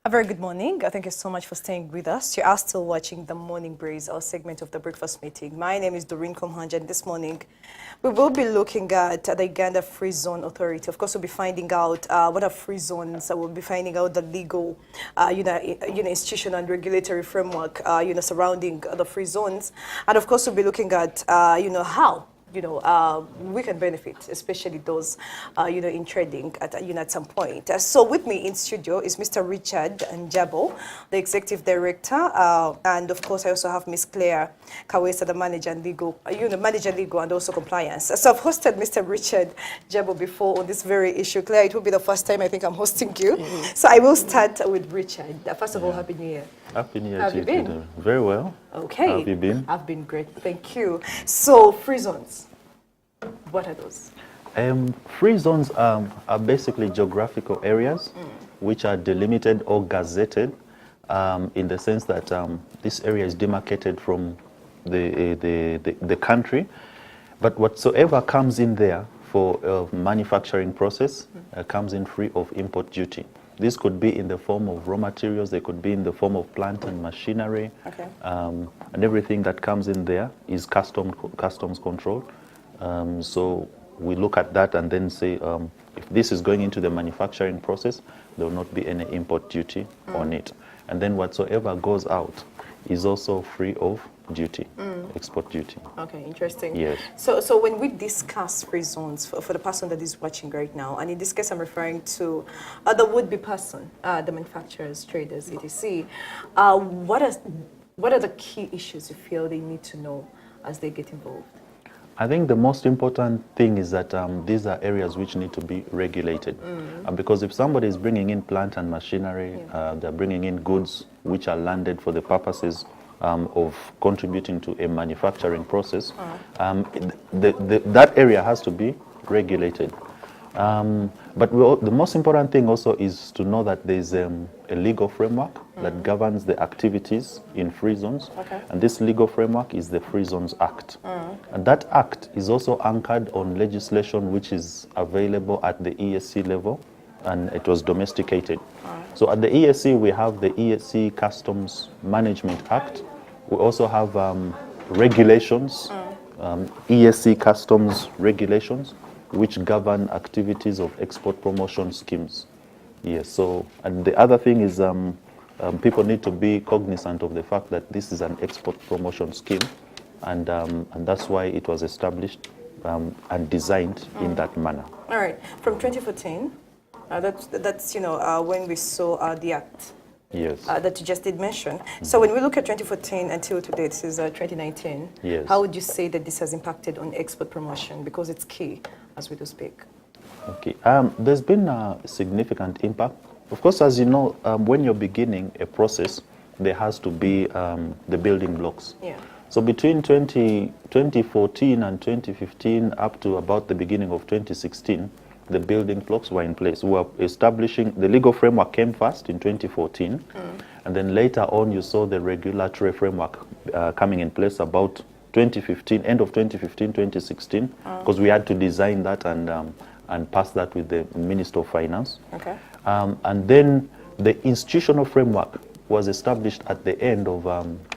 A very good morning. Thank you so much for staying with us. You are still watching the Morning Breeze, our segment of the breakfast meeting. My name is Doreen Komhanja, and this morning we will be looking at the Uganda Free Zone Authority. Of course, we'll be finding out what are free zones. We'll be finding out the legal, institution and regulatory framework, surrounding the free zones, and of course, we'll be looking at, how we can benefit, especially those, in trading at some point. So with me in studio is Mr. Richard Njabo, the Executive Director, and of course I also have Ms. Claire Kawesa, the Manager and Legal, Manager Legal and also Compliance. So I've hosted Mr. Richard Njabo before on this very issue. Claire, it will be the first time I think I'm hosting you. So I will start with Richard. First of all, Happy New Year. Happy New Year How to you. have you been? Very well. Okay. How have you been? I've been great, thank you. So free zones, what are those? Free zones are basically geographical areas which are delimited or gazetted in the sense that this area is demarcated from the country, but whatsoever comes in there for manufacturing process comes in free of import duty. This could be in the form of raw materials, they could be in the form of plant and machinery, and everything that comes in there is customs controlled. So we look at that and then say, if this is going into the manufacturing process, there will not be any import duty on it. And then whatsoever goes out is also free of duty, export duty. Okay, interesting. Yes. So when we discuss free zones, for the person that is watching right now, and in this case I'm referring to the would-be person, the manufacturers, traders, etc. What are the key issues you feel they need to know as they get involved? I think the most important thing is that these are areas which need to be regulated. Because if somebody is bringing in plant and machinery, they're bringing in goods which are landed for the purposes of contributing to a manufacturing process, that area has to be regulated. But the most important thing also is to know that there's a legal framework that governs the activities in free zones. And this legal framework is the Free Zones Act. And that act is also anchored on legislation which is available at the ESC level, and it was domesticated. So at the ESC, we have the ESC Customs Management Act. We also have regulations, ESC Customs regulations, which govern activities of export promotion schemes. Yes, so, and the other thing is people need to be cognizant of the fact that this is an export promotion scheme, and that's why it was established and designed in that manner. All right, from 2014, that's when we saw the act. Yes. That you just did mention. So when we look at 2014 until today, this is 2019, yes. How would you say that this has impacted on export promotion? Because it's key as we do speak. Okay, there's been a significant impact. Of course, as you know, when you're beginning a process, there has to be the building blocks. Yeah. So between 2014 and 2015 up to about the beginning of 2016, the building blocks were in place. We were establishing, the legal framework came first in 2014, and then later on you saw the regulatory framework coming in place about 2015, end of 2015, 2016, because we had to design that and pass that with the Minister of Finance. Okay. And then the institutional framework was established at the end of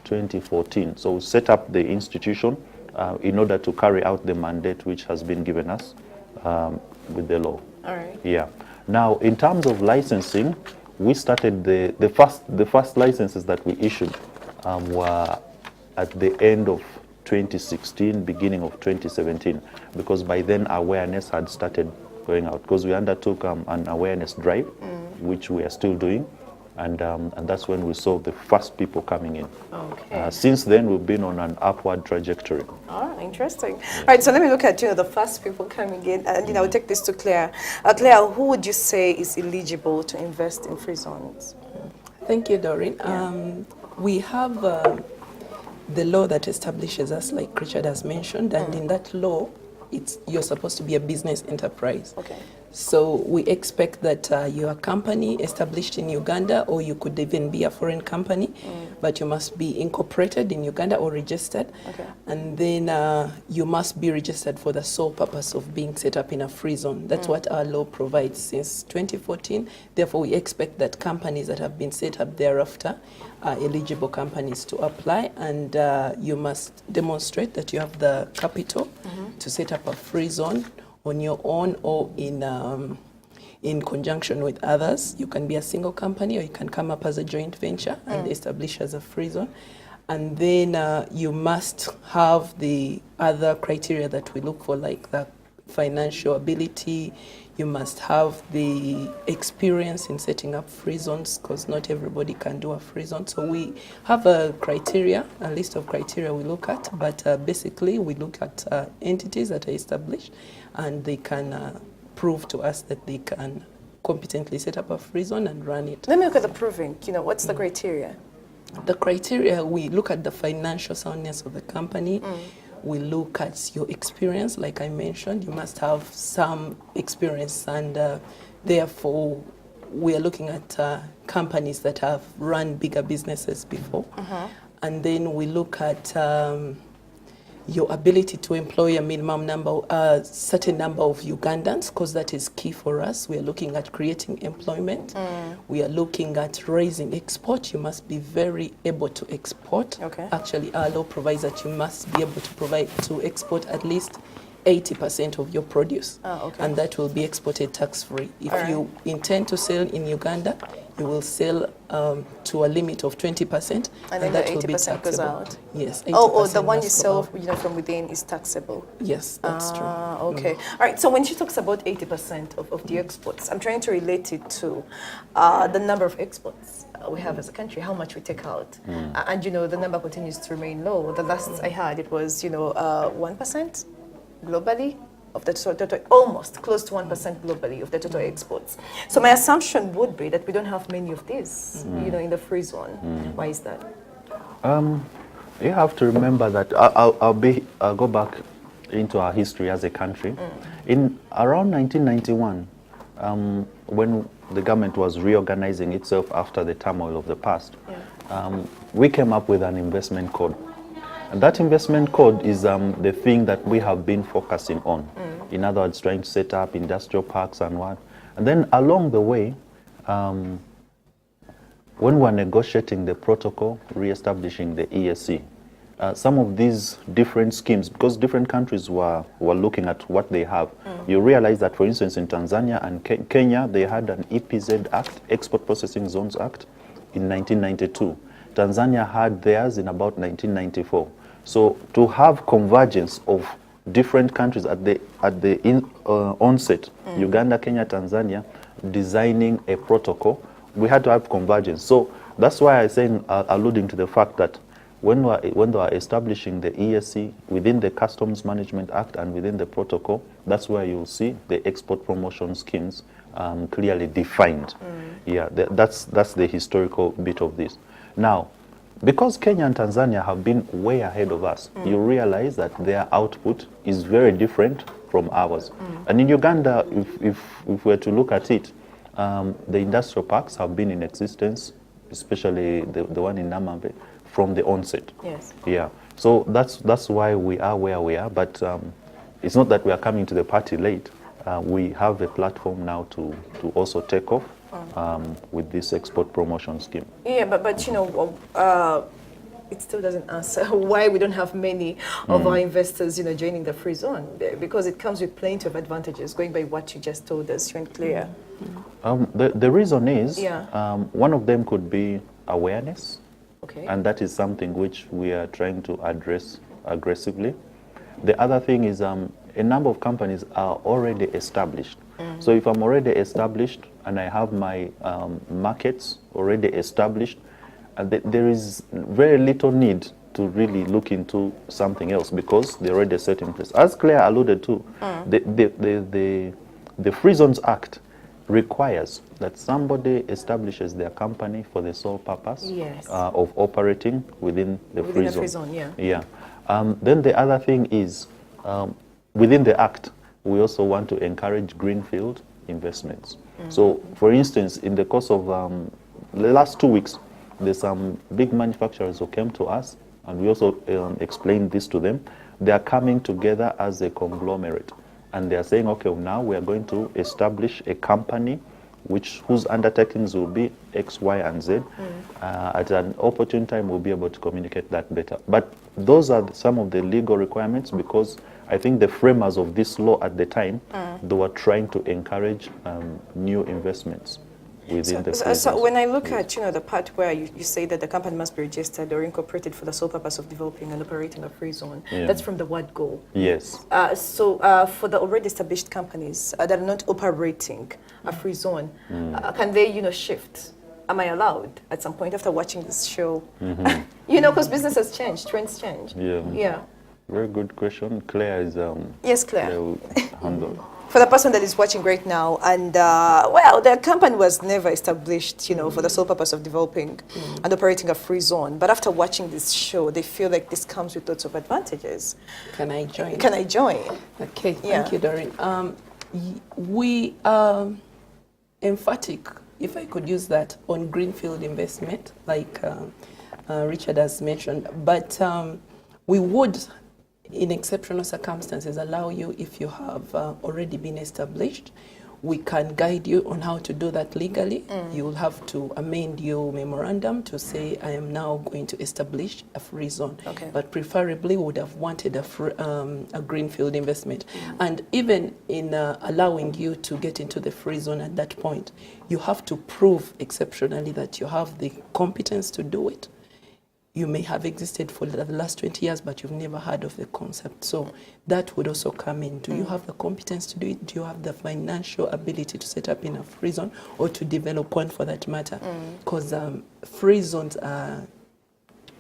2014. So we set up the institution in order to carry out the mandate which has been given us with the law. All right. Yeah. Now, in terms of licensing, we started the first licenses that we issued were at the end of 2016, beginning of 2017, because by then awareness had started going out. Because we undertook an awareness drive, which we are still doing, and that's when we saw the first people coming in. Okay. Since then, we've been on an upward trajectory. Oh, interesting. All right, so let me look at the first people coming in, and I'll take this to Claire. Claire, who would you say is eligible to invest in free zones? Thank you, Doreen. We have the law that establishes us, like Richard has mentioned, and in that law, you're supposed to be a business enterprise. Okay. So we expect that you're a company established in Uganda, or you could even be a foreign company, but you must be incorporated in Uganda or registered. Okay. And then you must be registered for the sole purpose of being set up in a free zone. That's what our law provides since 2014. Therefore, we expect that companies that have been set up thereafter are eligible companies to apply, and you must demonstrate that you have the capital to set up a free zone on your own, or in conjunction with others. You can be a single company, or you can come up as a joint venture and establish as a free zone. And then you must have the other criteria that we look for, like the financial ability. You must have the experience in setting up free zones, because not everybody can do a free zone. So we have a list of criteria we look at, but basically we look at entities that are established, and they can prove to us that they can competently set up a free zone and run it. Let me look at the proving. What's the criteria? The criteria, we look at the financial soundness of the company. We look at your experience. Like I mentioned, you must have some experience, and therefore we are looking at companies that have run bigger businesses before. And then we look at your ability to employ a minimum number, certain number of Ugandans, because that is key for us. We are looking at creating employment. We are looking at raising export. You must be very able to export. Okay. Actually, our law provides that you must be able to export at least 80% of your produce. Okay. And that will be exported tax-free. If All right. you intend to sell in Uganda, you will sell to a limit of 20%, And then that the will be 80% goes taxable. out? Yes. Oh, the 80% one you must go sell out. from within is taxable. Yes, that's true. Okay. All right. So when she talks about 80% of the exports, I'm trying to relate it to the number of exports we have as a country, how much we take out. And, the number continues to remain low. The last I heard, it was, 1% globally of the total, almost close to 1% globally of the total exports. So my assumption would be that we don't have many of these, in the free zone. Why is that? You have to remember that I'll go back into our history as a country. In around 1991, when the government was reorganizing itself after the turmoil of the past, we came up with an investment code. And that investment code is the thing that we have been focusing on. In other words, trying to set up industrial parks and what. And then along the way, when we were negotiating the protocol, re-establishing the ESC, some of these different schemes, because different countries were looking at what they have, you realize that, for instance, in Tanzania and Kenya, they had an EPZ Act, Export Processing Zones Act, in 1992. Tanzania had theirs in about 1994. So to have convergence of different countries at the onset, Uganda, Kenya, Tanzania, designing a protocol, we had to have convergence. So that's why I say, alluding to the fact that when they are establishing the ESC within the Customs Management Act and within the protocol, that's where you'll see the export promotion schemes clearly defined. Yeah, that's the historical bit of this. Now, because Kenya and Tanzania have been way ahead of us, you realize that their output is very different from ours. And in Uganda, if we were to look at it, the industrial parks have been in existence, especially the one in Namambe, from the onset. Yes. Yeah. So that's why we are where we are. But it's not that we are coming to the party late. We have a platform now to also take off with this export promotion scheme. Yeah, but it still doesn't answer why we don't have many of our investors, joining the free zone, because it comes with plenty of advantages, going by what you just told us, you and Claire. The reason is, Yeah. one of them could be awareness. Okay. And that is something which we are trying to address aggressively. The other thing is a number of companies are already established. So if I'm already established and I have my markets already established, there is very little need to really look into something else, because they're already set in place. As Claire alluded to, the Free Zones Act requires that somebody establishes their company for the sole purpose Yes. Of operating within the free zone. Yeah. Yeah. Then the other thing is, within the Act, we also want to encourage greenfield investments. So, for instance, in the course of the last 2 weeks, there's some big manufacturers who came to us, and we also explained this to them. They are coming together as a conglomerate, and they are saying, okay, now we are going to establish a company whose undertakings will be X, Y, and Z. At an opportune time, we'll be able to communicate that better. But those are some of the legal requirements, because I think the framers of this law at the time, they were trying to encourage new investments within the so when I look at, the part where you say that the company must be registered or incorporated for the sole purpose of developing and operating a free zone, that's from the word go. Yes. So for the already established companies that are not operating a free zone, can they, shift? Am I allowed at some point after watching this show? Because business has changed, trends change. Yeah. Very good question. Claire is... yes, Claire. Claire will handle. For the person that is watching right now, and well, the company was never established, for the sole purpose of developing and operating a free zone. But after watching this show, they feel like this comes with lots of advantages. Can I join? Can I join? Okay, thank you, Doreen. We are emphatic, if I could use that, on greenfield investment, like Richard has mentioned. But we would, in exceptional circumstances, allow you, if you have already been established, we can guide you on how to do that legally. You will have to amend your memorandum to say, I am now going to establish a free zone. Okay. But preferably would have wanted a greenfield investment. And even in allowing you to get into the free zone at that point, you have to prove exceptionally that you have the competence to do it. You may have existed for the last 20 years, but you've never heard of the concept. So that would also come in. Do you have the competence to do it? Do you have the financial ability to set up in a free zone or to develop one for that matter? Because free zones are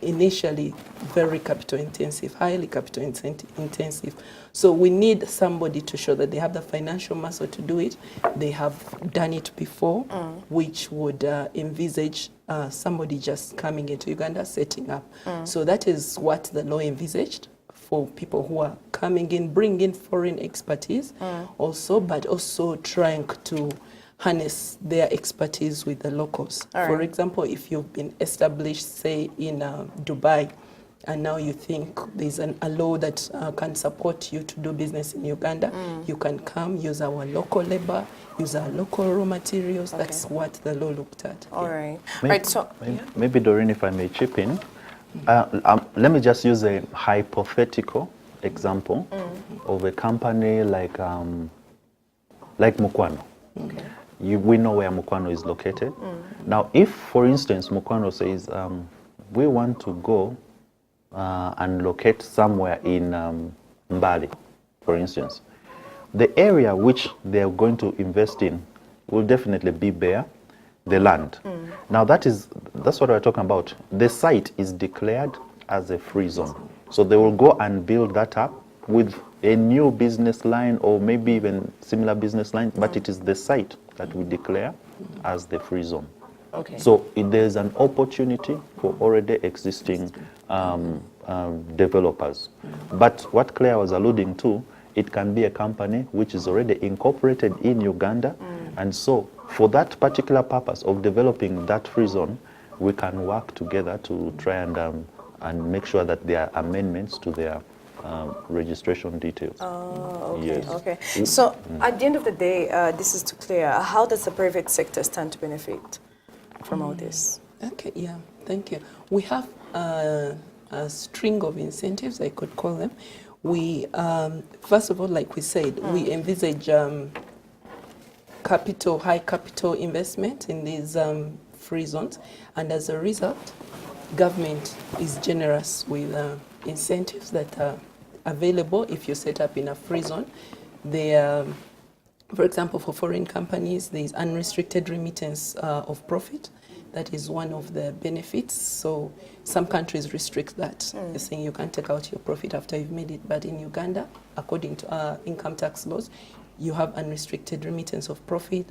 initially very capital intensive, highly capital intensive. So we need somebody to show that they have the financial muscle to do it. They have done it before, which would envisage somebody just coming into Uganda, setting up. So that is what the law envisaged for people who are coming in, bringing foreign expertise also, but also trying to harness their expertise with the locals. For example, if you've been established, say, in Dubai, and now you think there's a law that can support you to do business in Uganda, you can come, use our local labor, use our local raw materials. That's what the law looked at. All right. Maybe, Doreen, if I may chip in, let me just use a hypothetical example of a company like Mukwano. Okay. We know where Mukwano is located. Now, if, for instance, Mukwano says, we want to go and locate somewhere in Mbali, for instance, the area which they are going to invest in will definitely be bare, the land. Now, that's what we're talking about. The site is declared as a free zone. So they will go and build that up with a new business line or maybe even similar business line, but it is the site that we declare as the free zone. Okay. So there's an opportunity for already existing developers. But what Claire was alluding to, it can be a company which is already incorporated in Uganda, and so for that particular purpose of developing that free zone, we can work together to try and make sure that there are amendments to their registration details. Oh, okay. Yes. Okay. So at the end of the day, this is to clear. How does the private sector stand to benefit from all this? Okay, yeah, thank you. We have a string of incentives, I could call them. We, first of all, like we said, we envisage high capital investment in these free zones, and as a result, government is generous with incentives that are available if you set up in a free zone. They, for example, for foreign companies, there is unrestricted remittance of profit. That is one of the benefits. So some countries restrict that. They're saying you can't take out your profit after you've made it. But in Uganda, according to our income tax laws, you have unrestricted remittance of profit.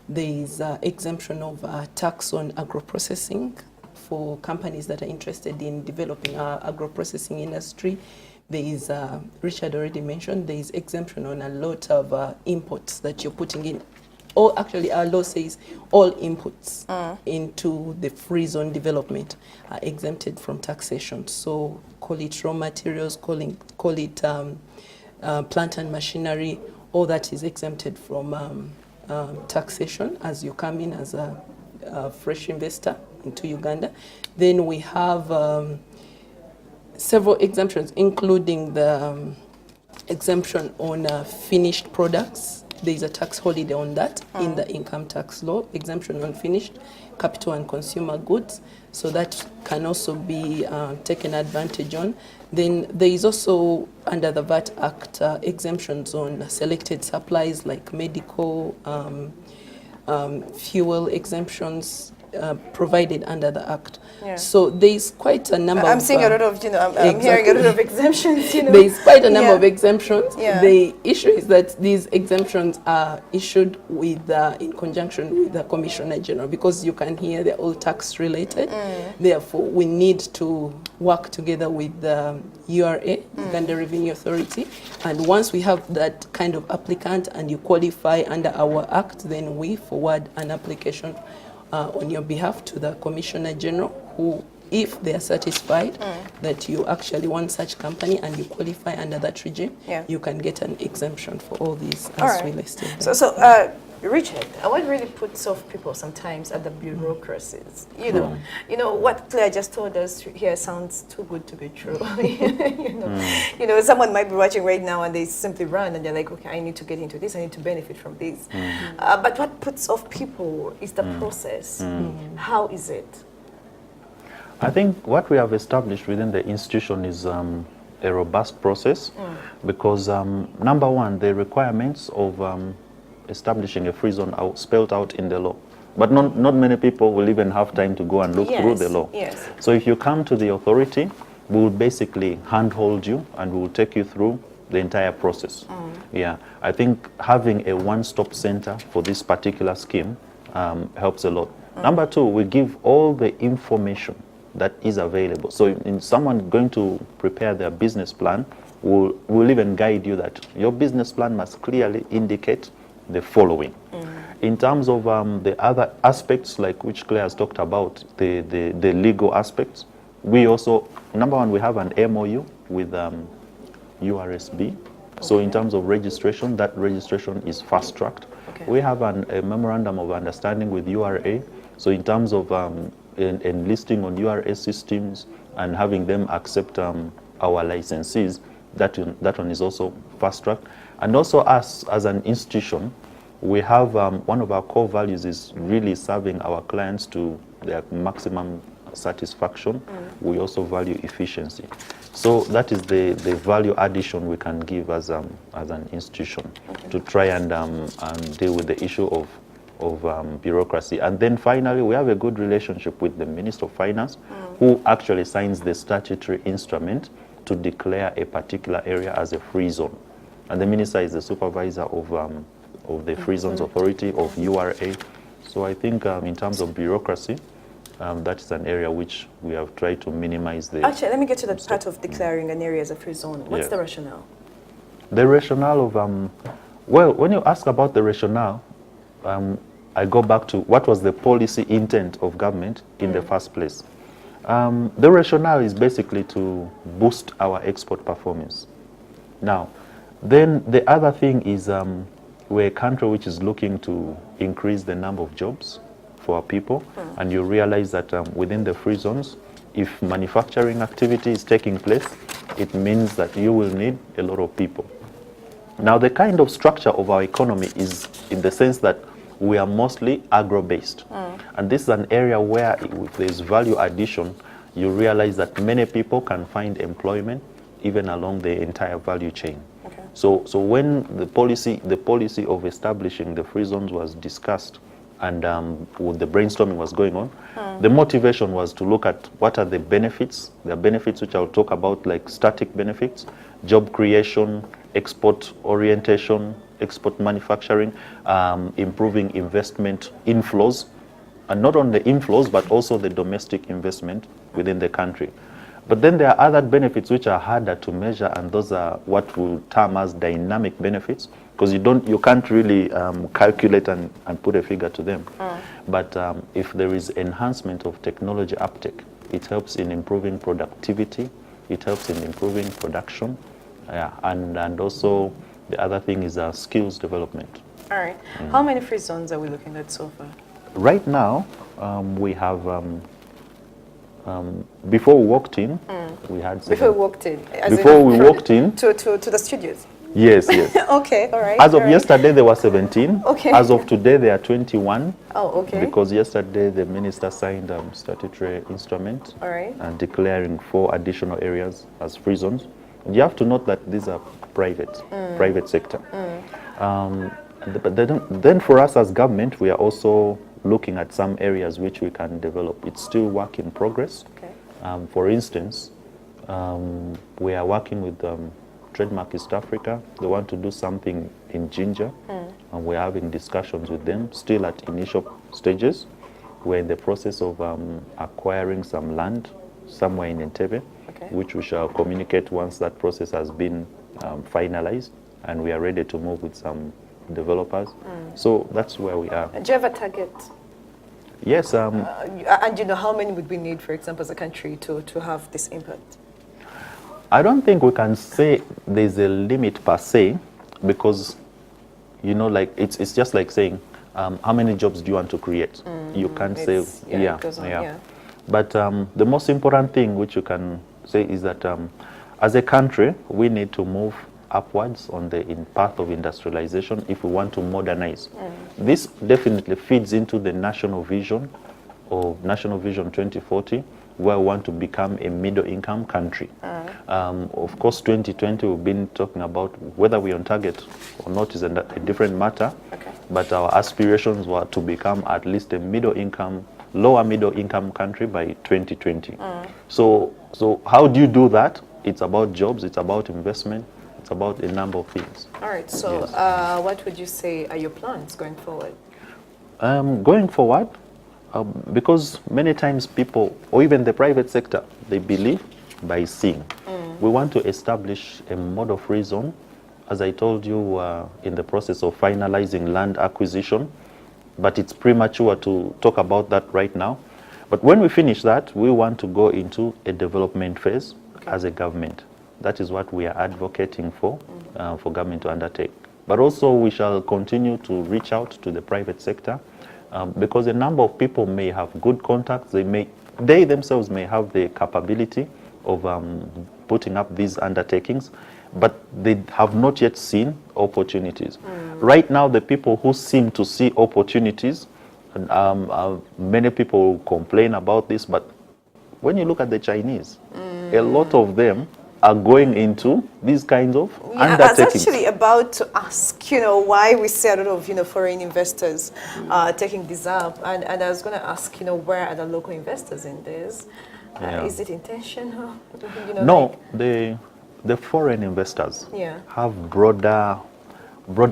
There is exemption of tax on agro-processing for companies that are interested in developing our agro-processing industry. There is, Richard already mentioned, there is exemption on a lot of imports that you're putting in. Or actually, our law says all inputs into the free zone development are exempted from taxation. So call it raw materials, call it plant and machinery, all that is exempted from taxation as you come in as a fresh investor into Uganda. Then we have several exemptions, including the exemption on finished products. There is a tax holiday on that in the income tax law, exemption on finished capital and consumer goods. So that can also be taken advantage on. Then there is also, under the VAT Act, exemptions on selected supplies like medical, fuel exemptions, provided under the Act. Yeah. So there is quite a number I'm of... seeing a lot of, I'm hearing a lot of exemptions, There is quite a number of exemptions. Yeah. The issue is that these exemptions are issued with, in conjunction with the Commissioner General, because you can hear they're all tax related. Therefore, we need to work together with the URA, Uganda Revenue Authority, and once we have that kind of applicant and you qualify under our Act, then we forward an application on your behalf to the Commissioner General, who, if they are satisfied that you actually want such company and you qualify under that regime, you can get an exemption for all these as we listed. So, Richard, what really puts off people sometimes are the bureaucracies. You know what Claire just told us here sounds too good to be true. You know, someone might be watching right now and they simply run and they're like, okay, I need to get into this, I need to benefit from this. But what puts off people is the process. How is it? I think what we have established within the institution is a robust process because, number one, the requirements of establishing a free zone are spelled out in the law. But not many people will even have time to go and look through the law. Yes. So if you come to the authority, we will basically handhold you and we will take you through the entire process. Yeah, I think having a one-stop center for this particular scheme helps a lot. Number two, we give all the information that is available. So in someone going to prepare their business plan, we'll even guide you that your business plan must clearly indicate the following. In terms of the other aspects, like which Claire has talked about, the legal aspects, we also, number one, we have an MOU with URSB. So in terms of registration, that registration is fast-tracked. We have a memorandum of understanding with URA. So in terms of enlisting on URA systems and having them accept our licensees, that one is also fast-tracked. And also us, as an institution, we have one of our core values is really serving our clients to their maximum satisfaction. We also value efficiency. So that is the value addition we can give as an institution to try and deal with the issue of bureaucracy. And then finally, we have a good relationship with the Minister of Finance, who actually signs the statutory instrument to declare a particular area as a free zone. And the minister is the supervisor of the Free Zones Authority of URA. So I think in terms of bureaucracy, that is an area which we have tried to minimize the... Actually, let me get to that part of declaring an area as a free zone. What's the rationale? The rationale of... well, when you ask about the rationale, I go back to what was the policy intent of government in the first place. The rationale is basically to boost our export performance. Now, then the other thing is we're a country which is looking to increase the number of jobs for our people, and you realize that within the free zones, if manufacturing activity is taking place, it means that you will need a lot of people. Now, the kind of structure of our economy is in the sense that we are mostly agro-based. And this is an area where if there's value addition, you realize that many people can find employment even along the entire value chain. So when the policy of establishing the free zones was discussed and the brainstorming was going on, the motivation was to look at what are the benefits. There are benefits which I'll talk about, like static benefits, job creation, export orientation, export manufacturing, improving investment inflows, and not only inflows, but also the domestic investment within the country. But then there are other benefits which are harder to measure, and those are what we'll term as dynamic benefits, because you can't really calculate and put a figure to them. But if there is enhancement of technology uptake, it helps in improving productivity, it helps in improving production, and also the other thing is skills development. All right. How many free zones are we looking at so far? Right now, we have, before we walked in, we had seven. Before we walked in? Before we walked in? To the studios? Yes, yes. Okay, all right. As of yesterday, there were 17. Okay. As of today, there are 21. Oh, okay. Because yesterday, the minister signed a statutory instrument All right. and declaring 4 additional areas as free zones. And you have to note that these are private sector. But then for us as government, we are also looking at some areas which we can develop. It's still work in progress. Okay. For instance, we are working with Trademark East Africa. They want to do something in ginger, and we're having discussions with them, still at initial stages. We're in the process of acquiring some land somewhere in Entebbe, which we shall communicate once that process has been finalized, and we are ready to move with some developers. So that's where we are. Do you have a target? Yes. And how many would we need, for example, as a country to have this impact? I don't think we can say there's a limit per se, because, like it's just like saying, how many jobs do you want to create? You can't say, yeah. But the most important thing which you can say is that as a country, we need to move upwards on the path of industrialization if we want to modernize. This definitely feeds into the national vision of National Vision 2040, where we want to become a middle-income country. Of course, 2020, we've been talking about whether we're on target or not is a different matter, but our aspirations were to become at least a lower middle-income country by 2020. So how do you do that? It's about jobs, it's about investment, it's about a number of things. All right, so what would you say are your plans going forward? Going forward, because many times people, or even the private sector, they believe by seeing. We want to establish a model free zone. As I told you, in the process of finalizing land acquisition, but it's premature to talk about that right now. But when we finish that, we want to go into a development phase as a government. That is what we are advocating for government to undertake. But also we shall continue to reach out to the private sector, because a number of people may have good contacts. They themselves may have the capability of putting up these undertakings, but they have not yet seen opportunities. Right now, the people who seem to see opportunities, many people complain about this, but when you look at the Chinese, a lot of them are going into these kinds of undertakings. I was actually about to ask, why we see a lot of, foreign investors taking this up, and I was going to ask, where are the local investors in this? Is it intentional? No, the foreign investors have broader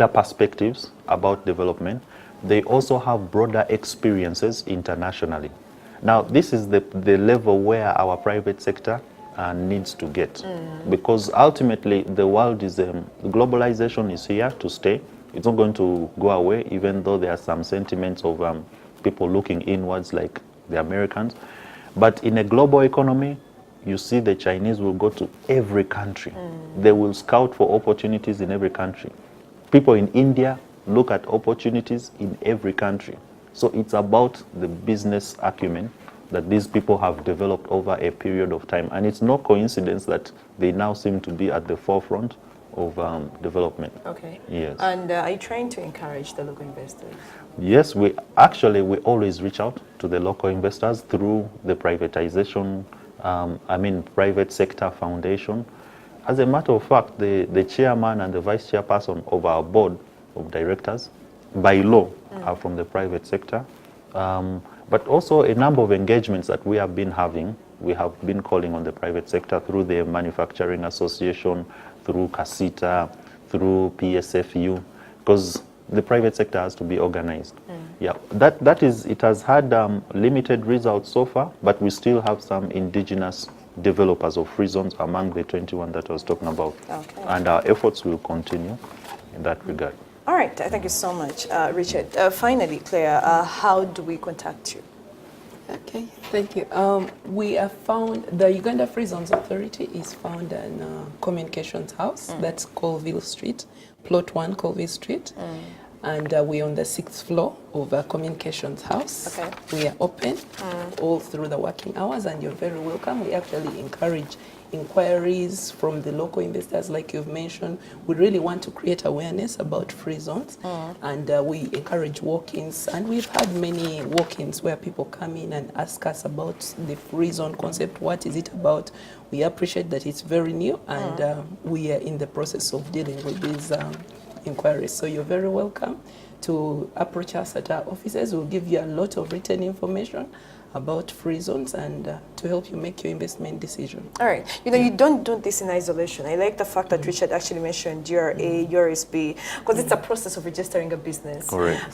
perspectives about development. They also have broader experiences internationally. Now, this is the level where our private sector needs to get, because ultimately the world is globalization is here to stay. It's not going to go away, even though there are some sentiments of people looking inwards like the Americans. But in a global economy, you see the Chinese will go to every country. They will scout for opportunities in every country. People in India look at opportunities in every country. So it's about the business acumen that these people have developed over a period of time. And it's no coincidence that they now seem to be at the forefront of development. Okay. Yes. And are you trying to encourage the local investors? Yes, we always reach out to the local investors through the privatization, private sector foundation. As a matter of fact, the chairman and the vice chairperson of our board of directors, by law, are from the private sector. But also a number of engagements that we have been having. We have been calling on the private sector through the Manufacturing Association, through CASITA, through PSFU, because the private sector has to be organized. Yeah, it has had limited results so far, but we still have some indigenous developers of free zones among the 21 that I was talking about. Okay. And our efforts will continue in that regard. All right, thank you so much, Richard. Finally, Claire, how do we contact you? Okay, thank you. We are found, the Uganda Free Zones Authority is found in Communications House, that's Colville Street, Plot 1, Colville Street. And we're on the 6th floor of Communications House. Okay. We are open all through the working hours, and you're very welcome. We actually encourage inquiries from the local investors, like you've mentioned. We really want to create awareness about free zones, and we encourage walk-ins. And we've had many walk-ins where people come in and ask us about the free zone concept. What is it about? We appreciate that it's very new, and we are in the process of dealing with these inquiries. So you're very welcome to approach us at our offices. We'll give you a lot of written information about free zones and to help you make your investment decision. All right. You know, you don't do this in isolation. I like the fact that Richard actually mentioned URA, URSB, because it's a process of registering a business. Correct.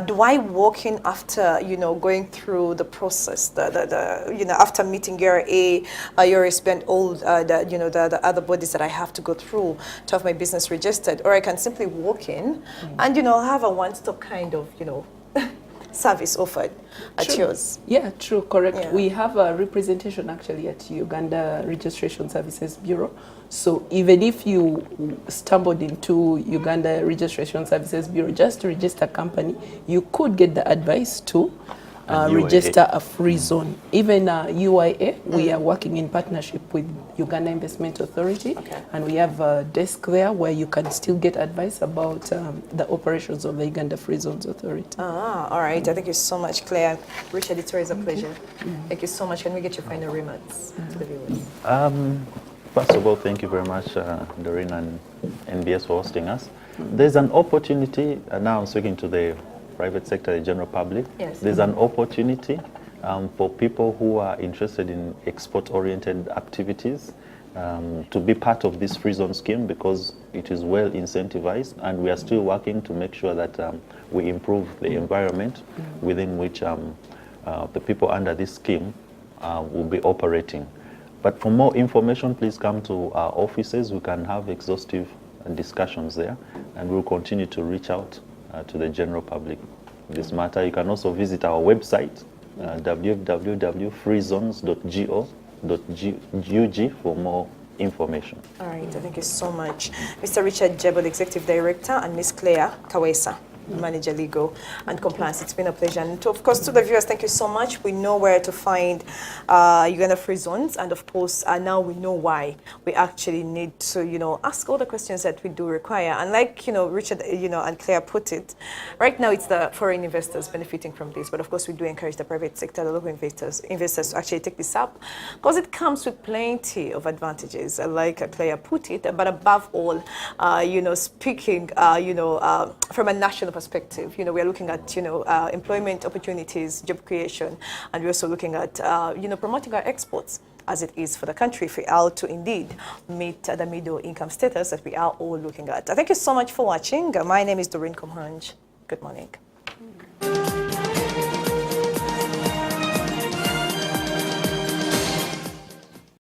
Do I walk in after, you know, going through the process, you know, after meeting URA, URSB and all the other bodies that I have to go through to have my business registered, or I can simply walk in and, you know, have a one-stop kind of, you know, service offered at yours? Yeah, true, correct. Yeah. We have a representation actually at Uganda Registration Services Bureau. So even if you stumbled into Uganda Registration Services Bureau just to register a company, you could get the advice to register a free zone. Even UIA, we are working in partnership with Uganda Investment Authority, and we have a desk there where you can still get advice about the operations of the Uganda Free Zones Authority. All right. Thank you so much, Claire. Richard, it's always a pleasure. Thank you so much. Can we get your final remarks to the viewers? First of all, thank you very much, Doreen and NBS, for hosting us. There's an opportunity, now I'm speaking to the private sector, the general public. Yes. There's an opportunity for people who are interested in export-oriented activities to be part of this free zone scheme, because it is well incentivized, and we are still working to make sure that we improve the environment within which the people under this scheme will be operating. But for more information, please come to our offices. We can have exhaustive discussions there, and we'll continue to reach out to the general public in this matter. You can also visit our website, www.freezones.go.ug for more information. All right, thank you so much. Mr. Richard Jebel, Executive Director, and Ms. Claire Kawesa, Manager Legal and Compliance. It's been a pleasure. And of course, to the viewers, thank you so much. We know where to find Uganda Free Zones, and of course, now we know why we actually need to, you know, ask all the questions that we do require. And like, you know, Richard, you know, and Claire put it, right now it's the foreign investors benefiting from this, but of course, we do encourage the private sector, the local investors to actually take this up, because it comes with plenty of advantages, like Claire put it. But above all, you know, speaking, you know, from a national perspective, you know, we are looking at, you know, employment opportunities, job creation, and we're also looking at, you know, promoting our exports as it is for the country if we are to indeed meet the middle income status that we are all looking at. Thank you so much for watching. My name is Doreen Komhanj. Good morning.